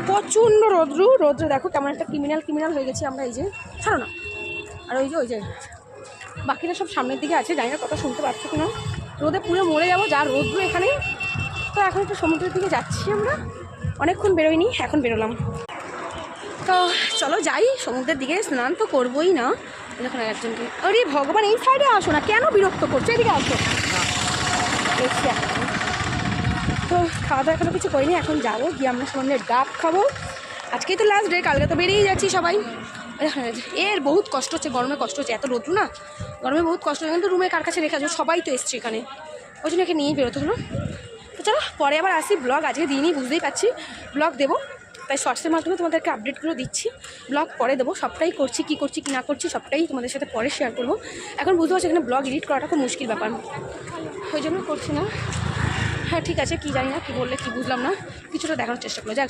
প্রচণ্ড রোদ্রে দেখো কেমন একটা ক্রিমিনাল হয়ে গেছি আমরা। এই যে ছাড়ো না, আর ওই যে বাকিরা সব সামনের দিকে আছে, জানি না কথা শুনতে পাচ্ছ কিনা, রোদে পুরো মরে যাবো যা রোদ্র এখানে। তো এখন একটু সমুদ্রের দিকে যাচ্ছি আমরা, অনেকক্ষণ বেরোয়নি, এখন বেরোলাম। তো চলো যাই সমুদ্রের দিকে, স্নান তো করবোই না। দেখুন একজনকে, আরে ভগবান এই সাইডে আসো না, কেন বিরক্ত করছো, এদিকে আসো। এসছি তো খাওয়া দাওয়া এখনো কিছু করিনি, এখন যাবো গিয়ে আমরা সামনে ডাব খাবো। আজকেই তো লাস্ট ডে, কালকে তো বেরিয়ে যাচ্ছি সবাই। এর বহুত কষ্ট হচ্ছে, গরমে কষ্ট হচ্ছে, এত রোদ্রু না, গরমে বহুত কষ্ট হচ্ছে। কিন্তু রুমে কার কাছে রেখে আসবো, সবাই তো এসছে এখানে, ওই জন্য একে নিয়েই বেরোতে হলো। তো চলো পরে আবার আসি, ব্লগ আজকে দিনই বুঝতেই পারছি ব্লগ দেবো, তাই শর্টসের মাধ্যমে তোমাদেরকে আপডেটগুলো দিচ্ছি। ব্লগ পরে দেবো, সবটাই করছি কী করছি কী না করছি সবটাই তোমাদের সাথে পরে শেয়ার করবো। এখন বুঝতে পারছি এখানে ব্লগ এডিট করাটা খুব মুশকিল ব্যাপার, ওই জন্য করছি না। হ্যাঁ ঠিক আছে, কী জানি না, কী বললে কী বুঝলাম না, কিছুটা দেখানোর চেষ্টা করলো। যাক